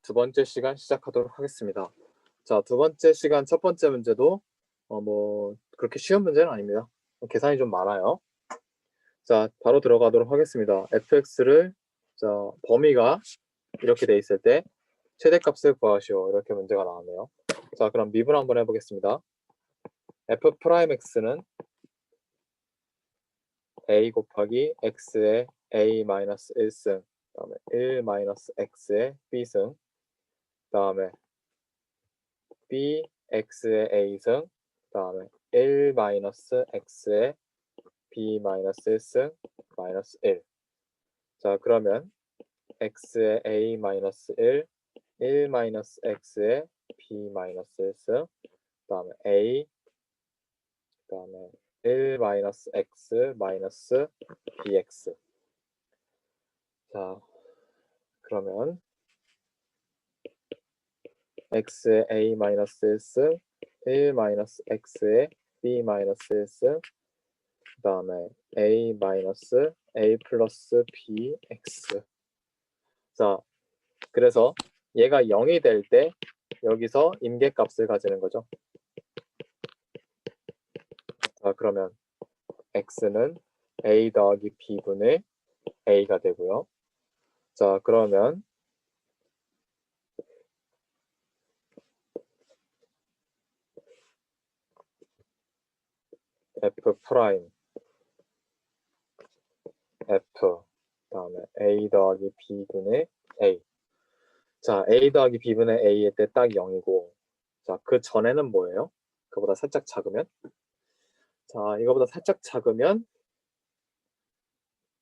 두 번째 시간 시작하도록 하겠습니다. 자, 두 번째 시간 첫 번째 문제도 그렇게 쉬운 문제는 아닙니다. 계산이 좀 많아요. 자, 바로 들어가도록 하겠습니다. fx를 범위가 이렇게 돼 있을 때 최대값을 구하시오. 이렇게 문제가 나왔네요. 자, 그럼 미분 한번 해보겠습니다. f'x는 a 곱하기 x의 a-1승, 그다음에 1-x의 b승, 그다음에 bx의 a승, 그다음에 1-x의 b-1승 마이너스 1. 자, 그러면 x의 a-1, 1-x의 b-1승, 그다음에 a, 그다음에 1-x 마이너스 bx. 자, 그러면 x의 a-1승, 1-x의 b-1승, 그 다음에 a 플러스 bx. 자, 그래서 얘가 0이 될 때 여기서 임계값을 가지는 거죠. 자, 그러면 x는 a 더하기 b분의 a가 되고요. 자, 그러면 f 프라임 f 그다음에 a 더하기 b분의 a. 자, a 더하기 b분의 a일 때 딱 0이고, 자, 그 전에는 뭐예요? 그보다 살짝 작으면? 자, 이거보다 살짝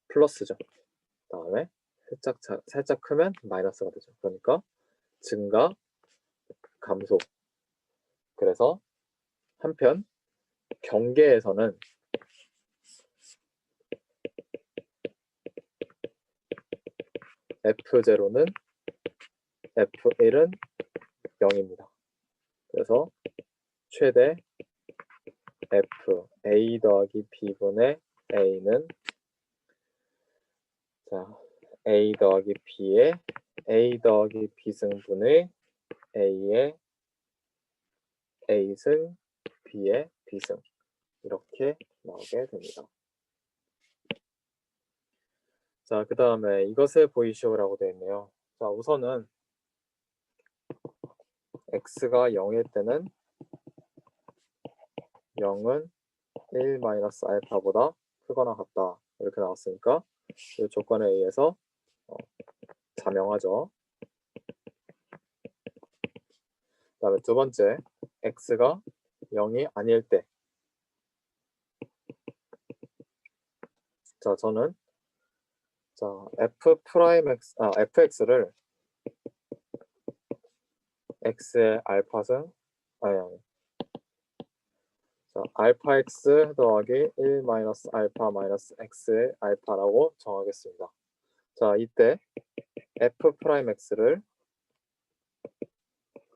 플러스죠. 그다음에 살짝 크면 마이너스가 되죠. 그러니까 증가, 감소. 그래서 한편 경계에서는 F0는 F1은 0입니다. 그래서 최대 F A 더하기 B분의 A는 A 더하기 B의 A 더하기 B승분의 A의 A승 B의 B승, 이렇게 나오게 됩니다. 자, 그 다음에 이것을 보이시오라고 되어 있네요. 자, 우선은 x가 0일 때는 0은 1-알파보다 크거나 같다, 이렇게 나왔으니까 이 조건에 의해서 자명하죠. 그 다음에 두 번째, x가 0이 아닐 때, 자, 저는 fx를 x의 알파승, 알파 x 더하기 1-알파 마이너스 x의 알파라고 정하겠습니다. 자, 이때 f'x를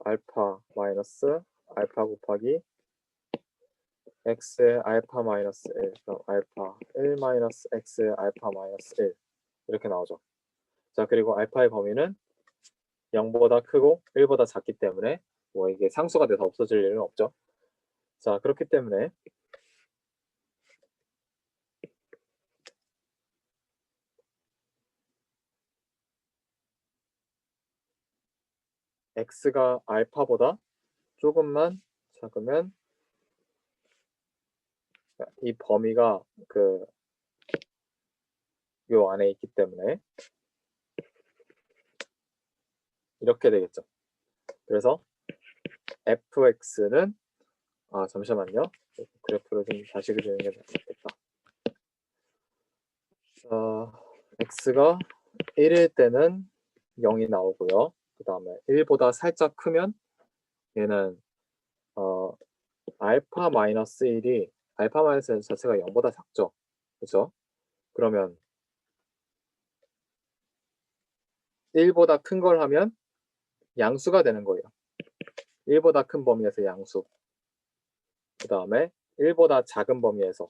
알파 마이너스 알파 곱하기 x의 알파 마이너스 1, 그럼 알파 1-x의 알파 마이너스 1, 이렇게 나오죠. 자, 그리고 알파의 범위는 0보다 크고 1보다 작기 때문에 이게 상수가 돼서 없어질 일은 없죠. 자, 그렇기 때문에 x가 알파보다 조금만 작으면 이 범위가 요 안에 있기 때문에 이렇게 되겠죠. 그래서 fx는 잠시만요. 그래프를 좀 다시 그리는 게 낫겠다. x가 1일 때는 0이 나오고요. 그 다음에 1보다 살짝 크면 얘는 알파 마이너스 1이 알파 마이너스 1 자체가 0보다 작죠. 그렇죠? 그러면 1보다 큰 걸 하면 양수가 되는 거예요. 1보다 큰 범위에서 양수. 그 다음에 1보다 작은 범위에서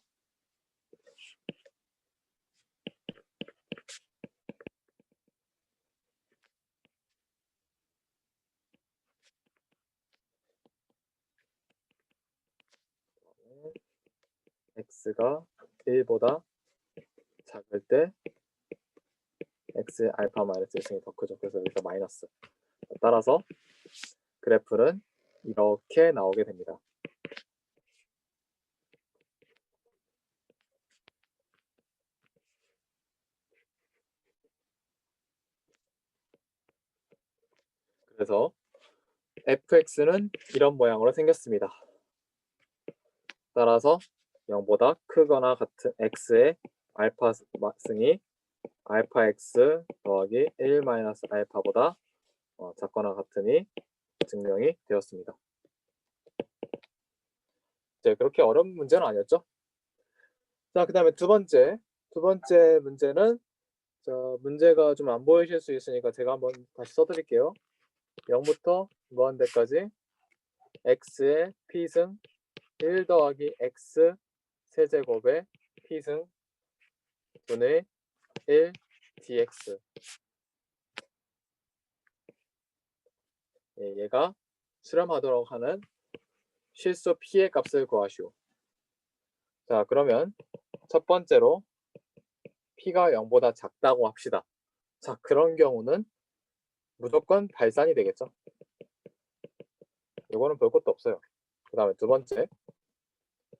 x가 1보다 작을 때 x의 알파 마이너스 1승이 더 크죠. 그래서 여기서 마이너스. 따라서 그래프는 이렇게 나오게 됩니다. 그래서 fx는 이런 모양으로 생겼습니다. 따라서 0보다 크거나 같은 x의 알파 승이 알파 x 더하기 1 마이너스 알파보다 작거나 같으니 증명이 되었습니다. 이제 그렇게 어려운 문제는 아니었죠? 자, 그 다음에 두 번째 문제는 문제가 좀 안 보이실 수 있으니까 제가 한번 다시 써드릴게요. 0부터 무한대까지 x의 p승 1 더하기 x 세제곱의 p승 분의 1 dx. 얘가 수렴하도록 하는 실수 p의 값을 구하시오. 자, 그러면 첫 번째로 p가 0보다 작다고 합시다. 자, 그런 경우는 무조건 발산이 되겠죠. 이거는 볼 것도 없어요. 그 다음에 두 번째,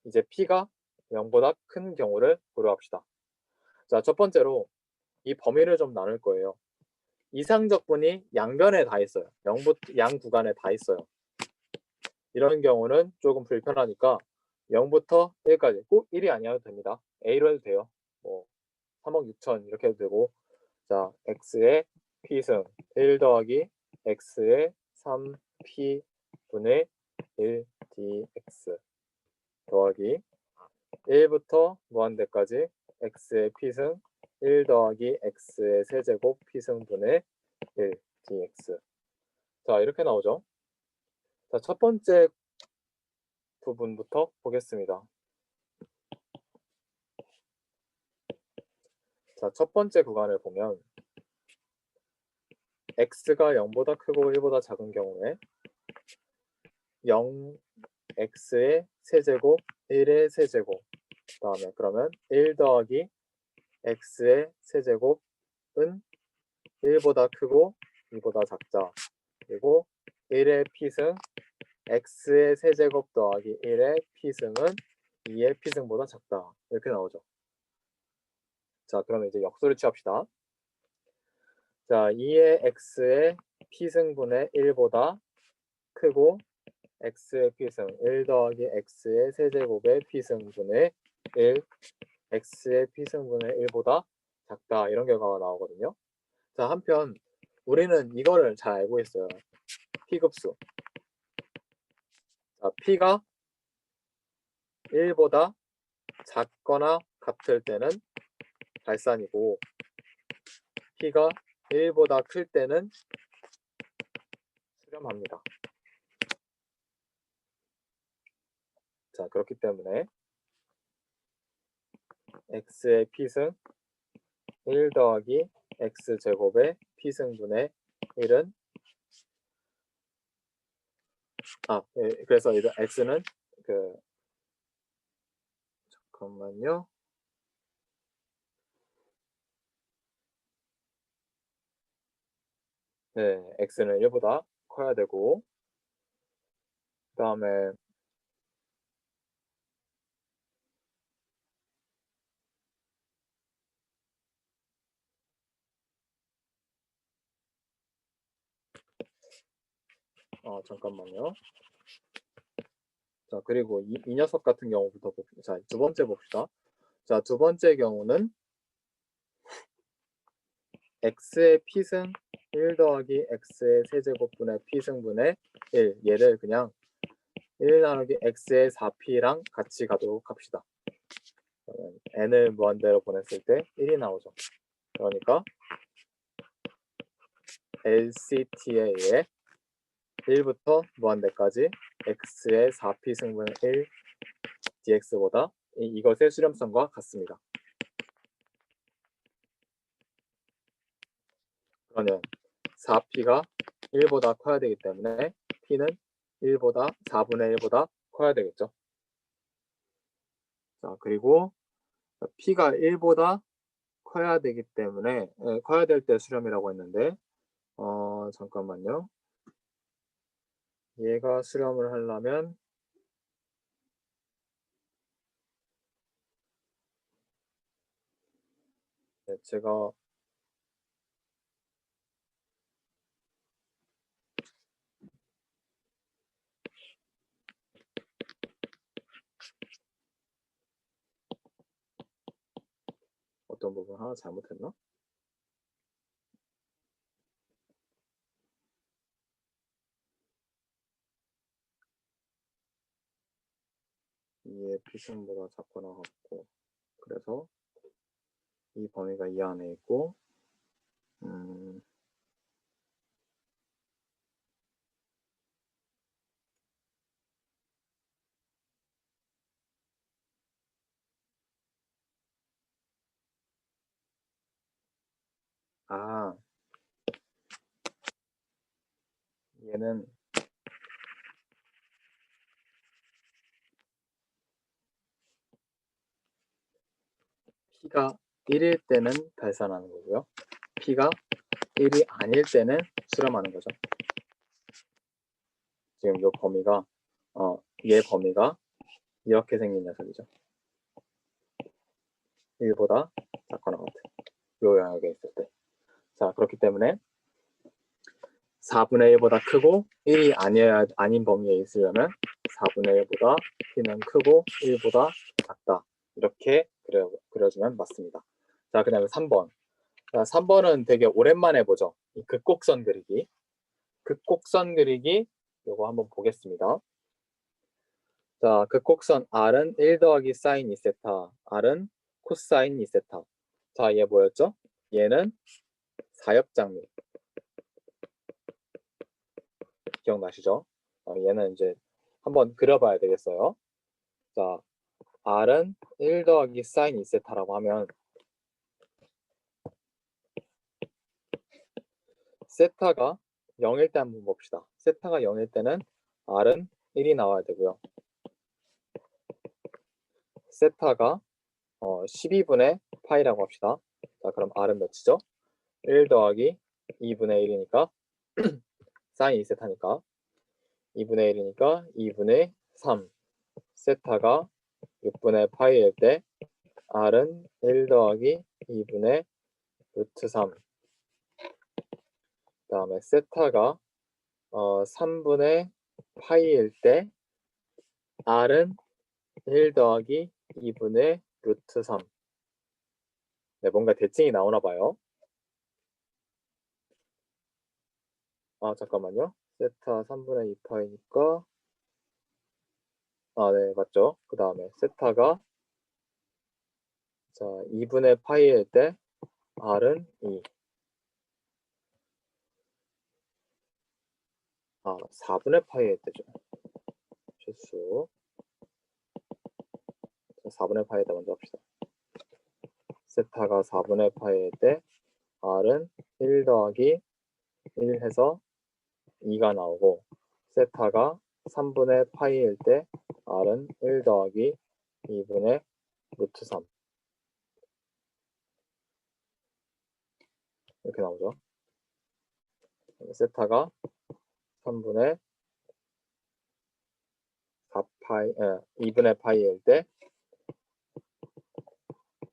이제 p가 0보다 큰 경우를 고려합시다. 자, 첫 번째로 이 범위를 좀 나눌 거예요. 이상적분이 양변에 다 있어요. 양 구간에 다 있어요. 이런 경우는 조금 불편하니까 0부터 1까지 꼭 1이 아니어도 됩니다. A로 해도 돼요. 뭐 3억 6천 이렇게 해도 되고, 자, x의 p승 1 더하기 x의 3p 분의 1 dx 더하기 1부터 무한대까지 x의 p승 1 더하기 x의 세제곱 p승 분의 1 dx. 자, 이렇게 나오죠. 자, 첫 번째 부분부터 보겠습니다. 자, 첫 번째 구간을 보면 x가 0보다 크고 1보다 작은 경우에 0 x의 세제곱 1의 세제곱, 그 다음에 그러면 1 더하기 x의 세제곱은 1보다 크고 2보다 작다. 그리고 1의 p승 x의 세제곱 더하기 1의 p승은 2의 p승보다 작다. 이렇게 나오죠. 자, 그러면 이제 역수를 취합시다. 자, 2의 x의 p승분의 1보다 크고 x의 p승 1 더하기 x의 세제곱의 p승분의 1 x의 p승분의 1보다 작다. 이런 결과가 나오거든요. 자, 한편 우리는 이거를 잘 알고 있어요. p급수. 자, p가 1보다 작거나 같을 때는 발산이고 p가 1보다 클 때는 수렴합니다. 자, 그렇기 때문에 x의 p승 1 더하기 x제곱의 p승분의 1은 그래서 이제 x는 잠깐만요. 네, x는 1보다 커야 되고, 그 다음에 잠깐만요. 자, 그리고 이 녀석 같은 경우부터 봅시다. 자, 두 번째 봅시다. 자, 두 번째 경우는 x의 p승 1 더하기 x의 세제곱분의 p승분의 1, 얘를 그냥 1 나누기 x의 4p랑 같이 가도록 합시다. 그러면 n을 무한대로 보냈을 때 1이 나오죠. 그러니까 LCT에 의해 1부터 무한대까지 x의 4p 승분의 1 dx보다 이것의 수렴성과 같습니다. 그러면 4p가 1보다 커야 되기 때문에 p는 4분의 1보다 커야 되겠죠. 자, 그리고 p가 1보다 커야 되기 때문에 커야 될 때 수렴이라고 했는데 잠깐만요. 얘가 수렴을 하려면 제가 어떤 부분 하나 잘못했나? 이의 피승보다 작거나 같고, 그래서 이 범위가 이 안에 있고, 얘는 p가 1일 때는 발산하는 거고요. p가 1이 아닐 때는 수렴하는 거죠. 지금 이 범위가 얘 범위가 이렇게 생긴 녀석이죠. 1보다 작거나 같은 이 영역에 있을 때. 자, 그렇기 때문에 4분의 1보다 크고 1이 아닌 범위에 있으려면 4분의 1보다 p는 크고 1보다 작다. 이렇게 그려주면 맞습니다. 자, 그 다음에 3번. 자, 3번은 되게 오랜만에 보죠. 이 극곡선 그리기. 극곡선 그리기 요거 한번 보겠습니다. 자, 극곡선 R은 1 더하기 사인 2세타, R은 코사인 2세타. 자, 얘 뭐였죠? 얘는 사역장미. 기억나시죠? 얘는 이제 한번 그려봐야 되겠어요. 자, R은 1 더하기 사인 2세타라고 하면 세타가 0일 때 한번 봅시다. 세타가 0일 때는 R은 1이 나와야 되고요. 세타가 12분의 파이라고 합시다. 자, 그럼 R은 몇이죠? 1 더하기 2분의 1이니까 사인 2세타니까 2분의 1이니까 2분의 3 세타가 6분의 파이일 때 R은 1 더하기 2분의 루트 3 그 다음에 세타가 3분의 파이일 때 R은 1 더하기 2분의 루트 3 네, 뭔가 대칭이 나오나 봐요. 잠깐만요. 세타 3분의 2파이니까 네, 맞죠. 그 다음에 세타가 2분의 파이일 때 R은 2 4분의 파이일 때죠. 실수. 4분의 파이에다 먼저 합시다. 세타가 4분의 파이일 때 R은 1 더하기 1 해서 2가 나오고 세타가 3분의 파이일 때 R은 1 더하기 2분의 루트 3 이렇게 나오죠. 세타가 3분의 2분의 파이일 때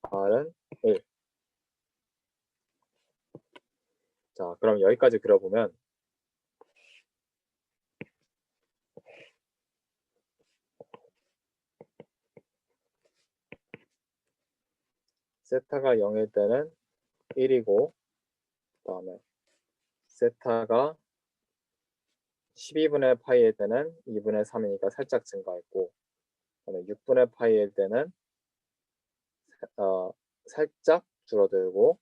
R은 1. 자, 그럼 여기까지 그려보면 세타가 0일 때는 1이고 그 다음에 세타가 12분의 파이일 때는 2분의 3이니까 살짝 증가했고 그다음에 6분의 파이일 때는 살짝 줄어들고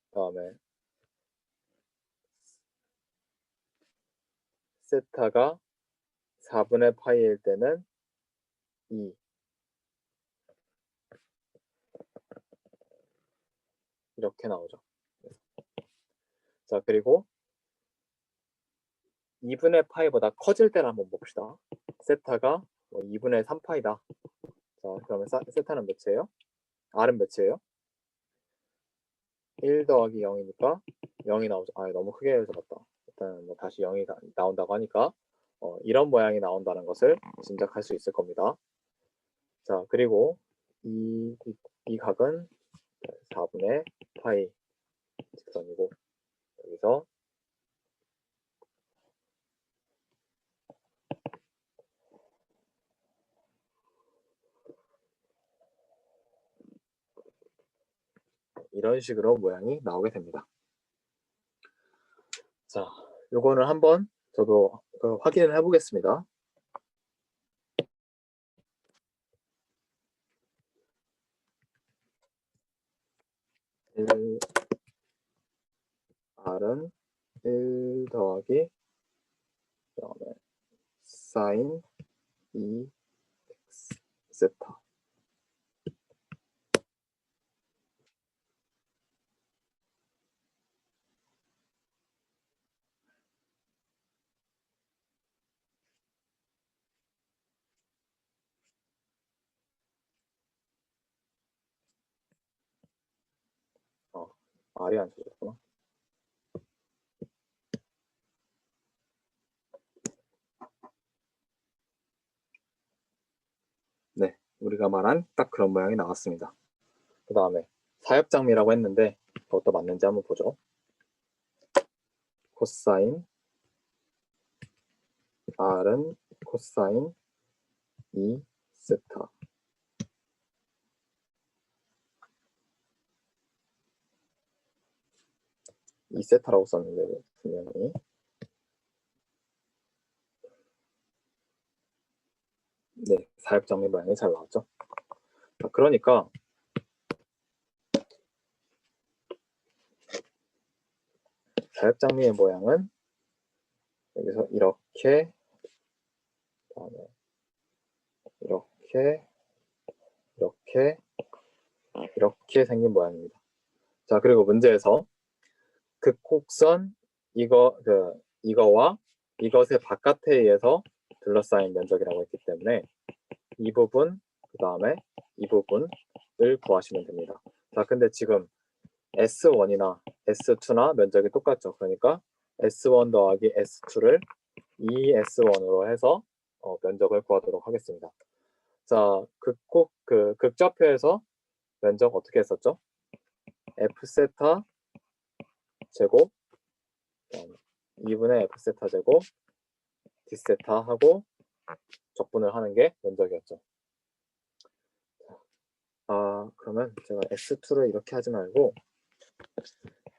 그다음에 세타가 4분의 파이일 때는 2 이렇게 나오죠. 자, 그리고 2분의 파이보다 커질 때를 한번 봅시다. 세타가 2분의 3파이다. 자, 그러면 세타는 몇이에요? R은 몇이에요? 1 더하기 0이니까 0이 나오죠. 아, 너무 크게 적었다. 일단 뭐 다시 0이 나온다고 하니까 이런 모양이 나온다는 것을 짐작할 수 있을 겁니다. 자, 그리고 이 각은 4분의 파이 직선이고, 여기서 이런 식으로 모양이 나오게 됩니다. 자, 요거는 한번 저도 확인을 해보겠습니다. R은 1 더하기 그다음에 사인 2x 세타. R이 안 써졌구나. 네, 우리가 말한 딱 그런 모양이 나왔습니다. 그 다음에 사엽장미라고 했는데 그것도 맞는지 한번 보죠. 코사인 R은 코사인 2 세타. 이 세타라고 썼는데 분명히 네, 사엽장미 모양이 잘 나왔죠. 자, 그러니까 사엽장미의 모양은 여기서 이렇게, 그다음에 이렇게, 이렇게 생긴 모양입니다. 자, 그리고 문제에서 극곡선 이거와 이것의 바깥에 의해서 둘러싸인 면적이라고 했기 때문에 이 부분, 그 다음에 이 부분을 구하시면 됩니다. 자, 근데 지금 S1이나 S2나 면적이 똑같죠. 그러니까 S1 더하기 S2를 2S1으로 해서 면적을 구하도록 하겠습니다. 자, 극좌표에서 면적 어떻게 했었죠? F세타 제곱 2분의 F세타 제곱 D세타 하고 적분을 하는 게 면적이었죠. 그러면 제가 S2를 이렇게 하지 말고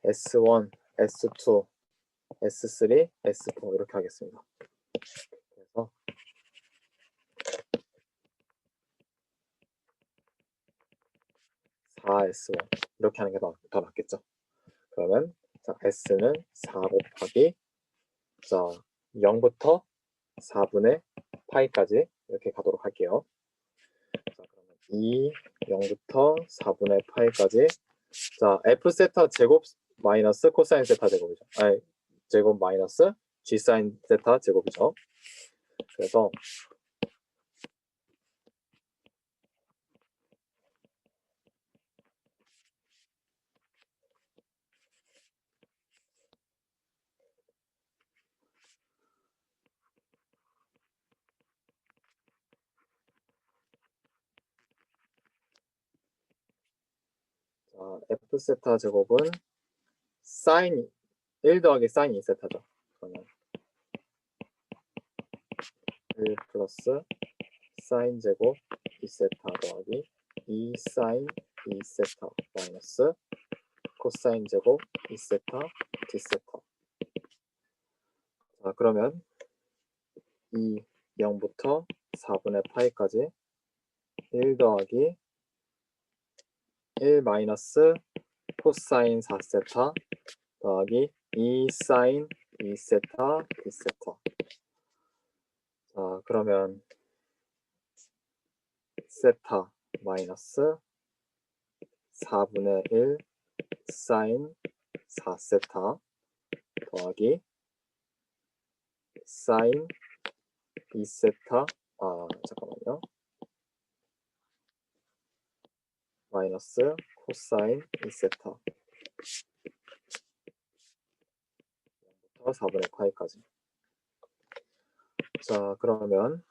S1, S2, S3, S4 이렇게 하겠습니다. 그래서 4S1 이렇게 하는 게 더 낫겠죠. 그러면 자, S는 4 곱하기 자 0부터 4분의 파이까지 이렇게 가도록 할게요. 자, 그러면 0부터 4분의 파이까지 자 F세타 제곱 마이너스 코사인 세타 제곱이죠. 제곱 마이너스 G사인 세타 제곱이죠. 그래서 F세타 제곱은 사인 1 더하기 사인 2세타죠. 그러면 1 플러스 사인 제곱 2세타 더하기 2 사인 2세타 마이너스 코사인 제곱 2세타 D세타. 자, 그러면 이 0부터 4분의 파이까지 1 더하기 1 마이너스 코사인 4세타 더하기 2 사인 2세타 D세타. 자, 그러면 세타 마이너스 4분의 1 사인 4세타 더하기 사인 2세타 잠깐만요. 마이너스 코사인 2세타 0부터 4분의 파이까지. 자, 그러면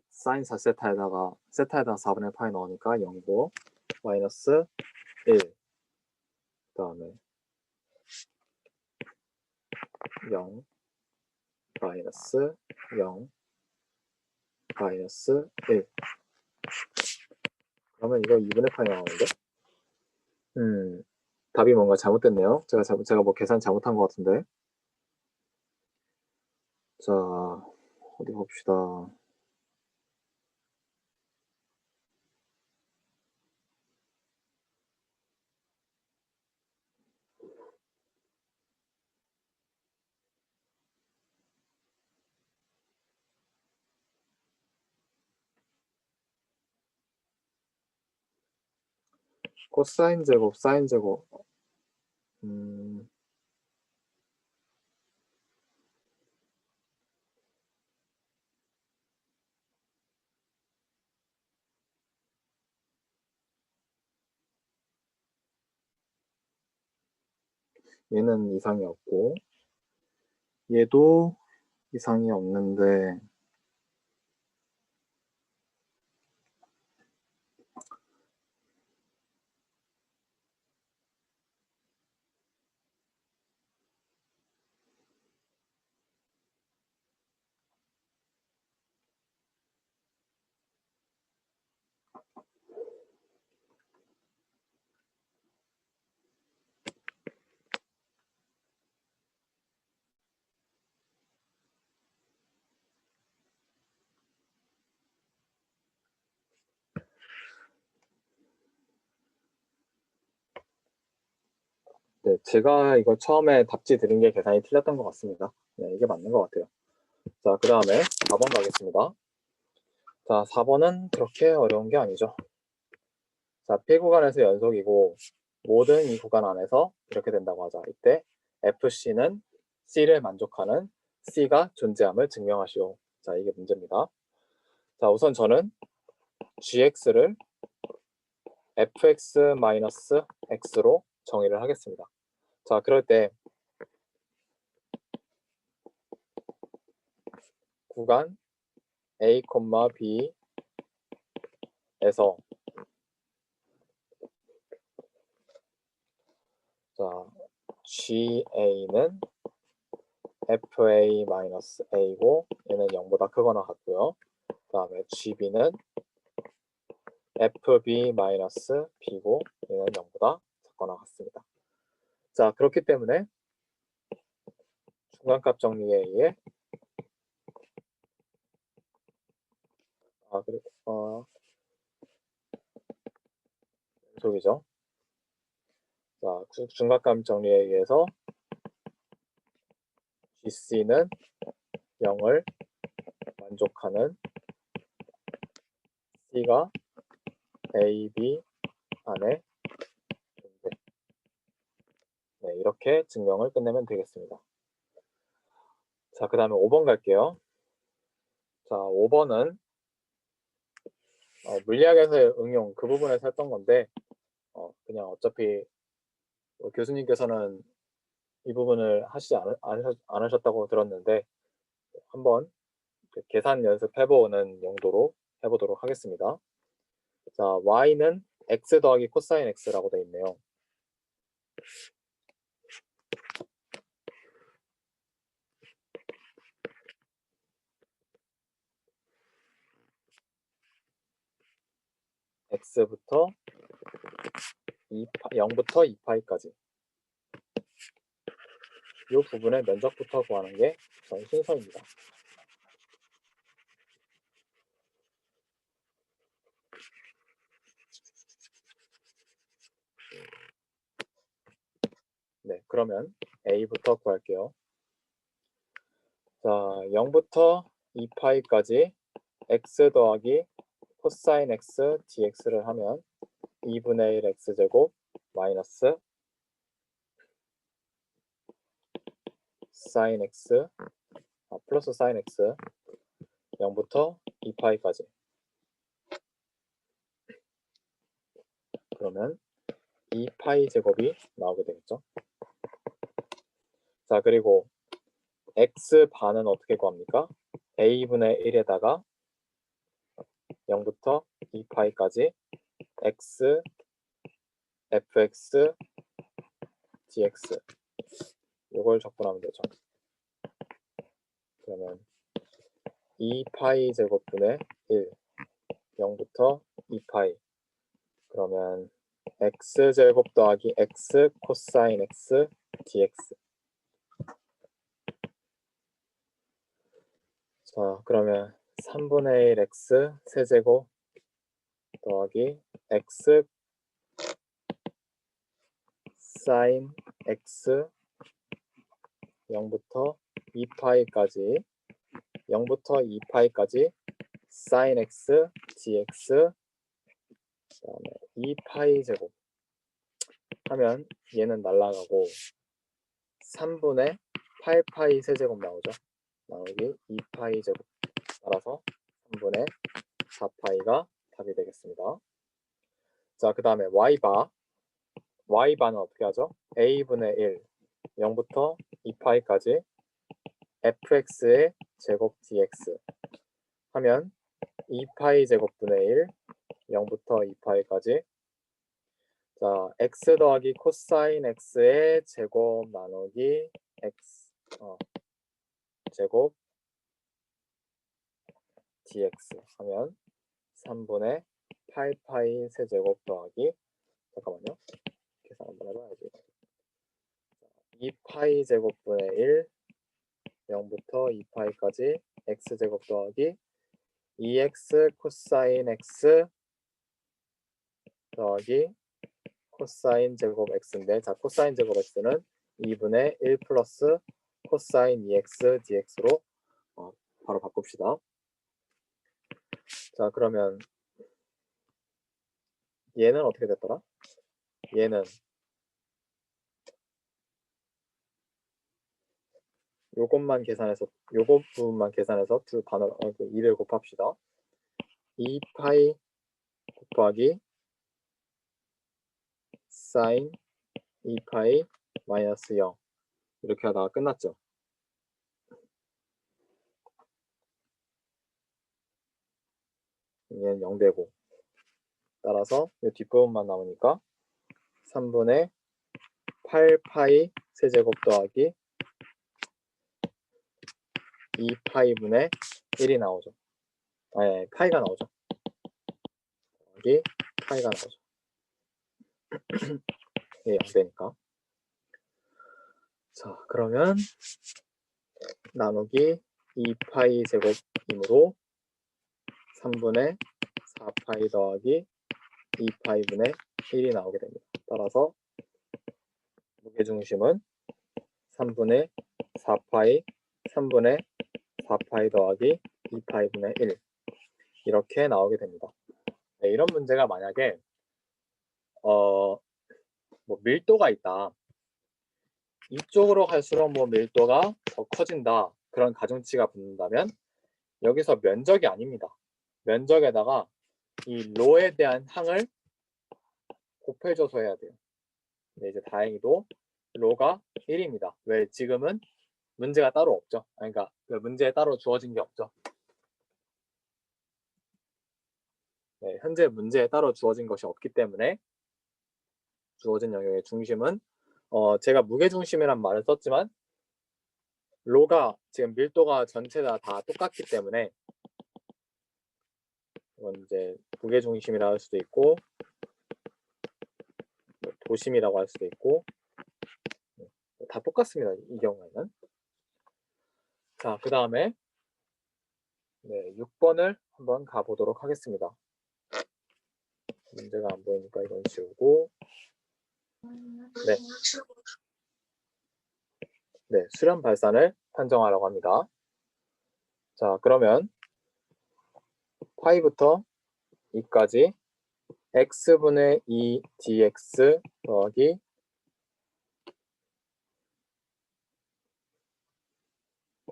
사인 4세타에다가 세타에다가 4분의 파이 넣으니까 0고 마이너스 1 그다음에 0 마이너스 0 마이너스 1 그러면 이거 2분의 파이 나오는데 답이 뭔가 잘못됐네요. 제가 뭐 계산 잘못한 것 같은데. 자, 어디 봅시다. 코사인 제곱, 사인 제곱. 얘는 이상이 없고 얘도 이상이 없는데 네, 제가 이거 처음에 답지 드린 게 계산이 틀렸던 것 같습니다. 네, 이게 맞는 것 같아요. 자, 그 다음에 4번 가겠습니다. 자, 4번은 그렇게 어려운 게 아니죠. 자, P 구간에서 연속이고 모든 이 구간 안에서 이렇게 된다고 하자. 이때 FC는 C를 만족하는 C가 존재함을 증명하시오. 자, 이게 문제입니다. 자, 우선 저는 GX를 fx-x로 정의를 하겠습니다. 자, 그럴 때 구간 A, B에서 자, GA는 FA-A고 얘는 0보다 크거나 같고요. 그 다음에 GB는 FB-B고 얘는 0보다 작거나 같습니다. 자, 그렇기 때문에 중간값 정리에 의해 연속이죠. 자, 중간값 정리에 의해서 GC는 0을 만족하는 C가 A, B 안에 존재. 네, 이렇게 증명을 끝내면 되겠습니다. 자, 그 다음에 5번 갈게요. 자, 5번은 물리학에서의 응용 그 부분에서 했던 건데 그냥 어차피 교수님께서는 이 부분을 하시지 않으셨다고 들었는데 한번 계산 연습해보는 용도로 해보도록 하겠습니다. 자, y는 x 더하기 코사인 x라고 되어 있네요. x부터 0부터 2파이까지 이 부분의 면적부터 구하는 게 우선 순서입니다. 네, 그러면 a부터 구할게요. 자, 0부터 2파이까지 x 더하기 코사인 x dx를 하면 2분의 1 x제곱 마이너스 사인 x 플러스 사인 x 0부터 2파이까지. 그러면 2파이 제곱이 나오게 되겠죠. 자, 그리고 x반은 어떻게 구합니까? a분의 1에다가 0부터 2파이까지 x fx dx 이걸 적분하면 되죠. 그러면 2파이 제곱분의 1 0부터 2파이 그러면 x제곱 더하기 x 코사인 x dx. 자, 그러면 3분의 1 x 세제곱 더하기 x 사인 x 0부터 2파이까지 0부터 2파이까지 사인 x dx 그다음에 2파이 제곱 하면 얘는 날라가고 3분의 8파이 세제곱 나오죠. 나오기 2파이 제곱 따라서 3분의 4파이가 답이 되겠습니다. 자, 그 다음에 y바는 어떻게 하죠? a분의 1 0부터 2파이까지 fx의 제곱 dx 하면 2파이 제곱분의 1 0부터 2파이까지 자, x 더하기 코사인 x의 제곱 나누기 x 제곱 dx 하면 3분의 8파이 세제곱 더하기 잠깐만요. 계산 한번 해봐야지. 2파이 제곱분의 1 0부터 2파이까지 x제곱 더하기 2x 코사인 x 더하기 코사인 제곱 x인데 자 코사인 제곱 x는 2분의 1 플러스 코사인 2x dx로 바로 바꿉시다. 자 그러면 얘는 어떻게 됐더라? 얘는 요것만 계산해서 요거 부분만 계산해서 두 단어 2를 곱합시다. 2파이 곱하기 사인 2파이 마이너스 0 이렇게 하다가 끝났죠. 얘는 0 되고 따라서 이 뒷부분만 나오니까 3분의 8파이 세제곱 더하기 2파이분의 1이 나오죠. 아니 파이가 나오죠. 여기 파이가 나오죠. 이게 0되니까. 자 그러면 나누기 2파이 제곱이므로 3분의 4파이 더하기 2파이분의 1이 나오게 됩니다. 따라서 무게중심은 3분의 4파이 3분의 4파이 더하기 2파이분의 1 이렇게 나오게 됩니다. 네, 이런 문제가 만약에 뭐 밀도가 있다. 이쪽으로 갈수록 뭐 밀도가 더 커진다. 그런 가중치가 붙는다면 여기서 면적이 아닙니다. 면적에다가 이 로에 대한 항을 곱해줘서 해야 돼요. 근데 이제 다행히도 로가 1입니다. 왜? 지금은 문제가 따로 없죠. 그러니까 그 문제에 따로 주어진 게 없죠. 네, 현재 문제에 따로 주어진 것이 없기 때문에 주어진 영역의 중심은 제가 무게중심이란 말을 썼지만 로가 지금 밀도가 전체 다 똑같기 때문에 이건 이제 무게중심이라 할 수도 있고 도심이라고 할 수도 있고 다 똑같습니다. 이 경우에는. 자, 그 다음에 네, 6번을 한번 가보도록 하겠습니다. 문제가 안 보이니까 이건 지우고 네, 네 수렴 발산을 판정하라고 합니다. 자, 그러면 파이부터 2까지 x분의 2 dx 더하기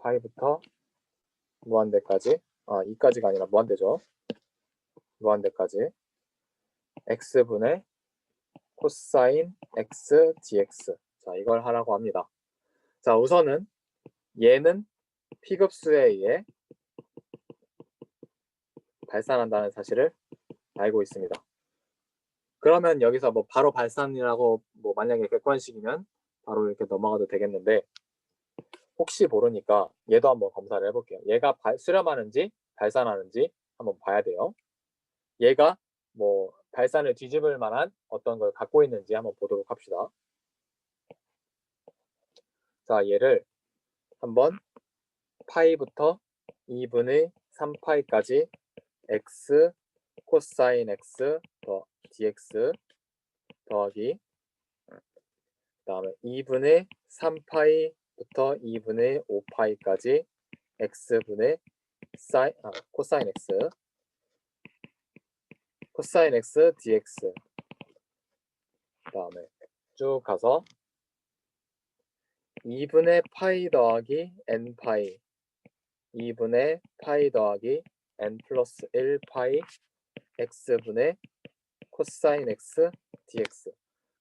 파이부터 무한대까지 2까지가 아니라 무한대죠. 무한대까지 x분의 코사인 x dx. 자, 이걸 하라고 합니다. 자, 우선은 얘는 P급수에 의해 발산한다는 사실을 알고 있습니다. 그러면 여기서 뭐 바로 발산이라고 뭐 만약에 객관식이면 바로 이렇게 넘어가도 되겠는데 혹시 모르니까 얘도 한번 검사를 해볼게요. 얘가 수렴하는지 발산하는지 한번 봐야 돼요. 얘가 뭐 발산을 뒤집을 만한 어떤 걸 갖고 있는지 한번 보도록 합시다. 자, 얘를 한번 파이부터 2분의 3파이까지 x 코사인 x 더 dx 더하기 그 다음에 2분의 3파이부터 2분의 5파이까지 x분의 코사인 x dx 그 다음에 쭉 가서 2분의 파이 더하기 n파이 2분의 파이 더하기 n 플러스 1파이 x분의 코사인 x dx.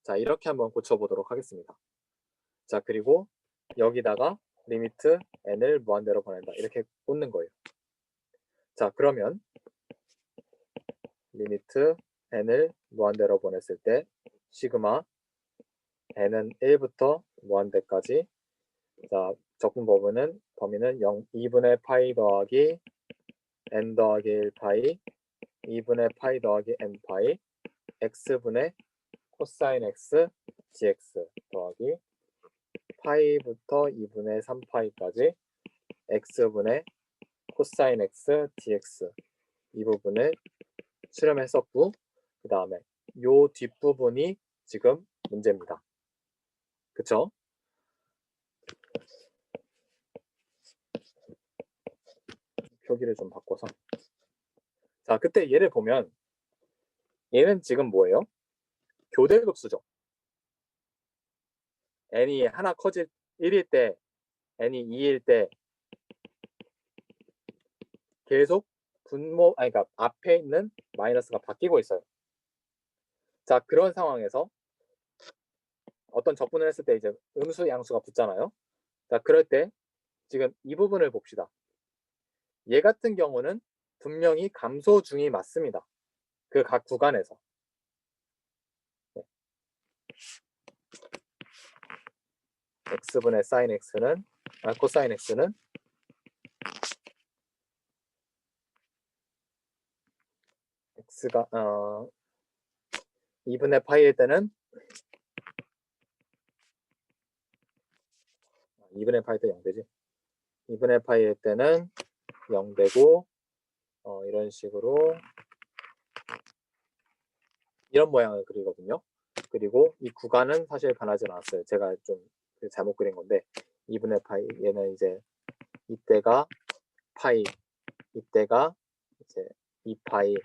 자, 이렇게 한번 고쳐보도록 하겠습니다. 자, 그리고 여기다가 리미트 n을 무한대로 보낸다. 이렇게 꽂는 거예요. 자, 그러면 리미트 n을 무한대로 보냈을 때 시그마 n은 1부터 무한대까지. 자, 적분 범위는 2분의 파이 더하기 n 더하기 1파이 2분의 파이 더하기 n파이 x분의 코사인 x dx 더하기 파이부터 2분의 3파이까지 x분의 코사인 x dx 이 부분을 수렴했었고 그 다음에 요 뒷부분이 지금 문제입니다. 그쵸? 표기를 좀 바꿔서 자, 그때 얘를 보면 얘는 지금 뭐예요? 교대급수죠. n이 하나 커질 1일 때 n이 2일 때 계속 그러니까 앞에 있는 마이너스가 바뀌고 있어요. 자, 그런 상황에서 어떤 적분을 했을 때 이제 음수 양수가 붙잖아요. 자, 그럴 때 지금 이 부분을 봅시다. 얘 같은 경우는 분명히 감소 중이 맞습니다. 그 각 구간에서. 네. x분의 사인 x는 코사인 x는 x가 2분의 파이일 때는 2분의 파이 때 0되지. 2분의 파이일 때는 0되고 이런 식으로 이런 모양을 그리거든요. 그리고 이 구간은 사실 변하지 않았어요. 제가 좀 잘못 그린 건데 2분의 파이 얘는 이제 이때가 파이 이때가 이제 2파이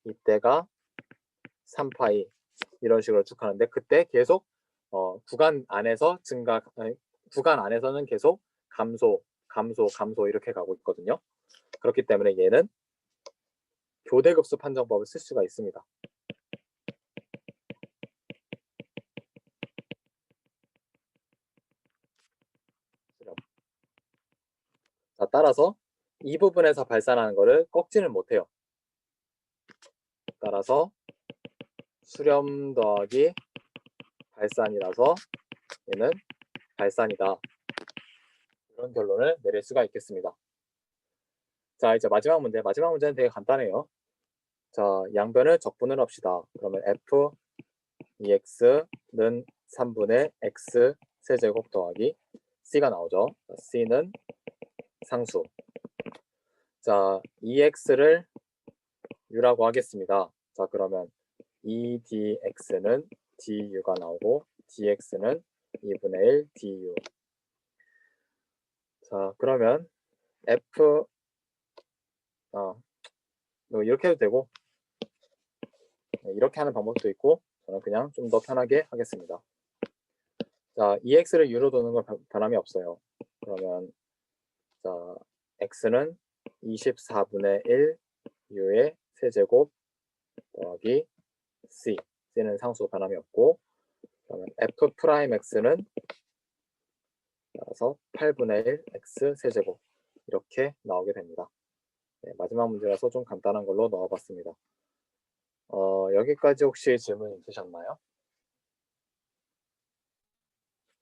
이때가 3파이 이런 식으로 쭉 하는데 그때 계속 구간 안에서 구간 안에서는 계속 감소 이렇게 가고 있거든요. 그렇기 때문에 얘는 교대급수 판정법을 쓸 수가 있습니다. 자, 따라서 이 부분에서 발산하는 거를 꺾지는 못해요. 따라서 수렴 더하기 발산이라서 얘는 발산이다. 이런 결론을 내릴 수가 있겠습니다. 자, 이제 마지막 문제는 되게 간단해요. 자, 양변을 적분을 합시다. 그러면 f ex는 3분의 x 세제곱 더하기 c가 나오죠. c는 상수. 자, ex를 u라고 하겠습니다. 자, 그러면 2dx는 du가 나오고 dx는 2분의 1 du. 자, 그러면 f 이렇게 해도 되고 이렇게 하는 방법도 있고 저는 그냥 좀 더 편하게 하겠습니다. 자, EX를 U로 두는 건 변함이 없어요. 그러면 자, X는 24분의 1 U의 세제곱 더하기 C. C는 상수 변함이 없고 그러면 F 프라임 X는 따라서 8분의 1 X 세제곱 이렇게 나오게 됩니다. 네, 마지막 문제라서 좀 간단한 걸로 넣어봤습니다. 여기까지 혹시 질문 있으셨나요?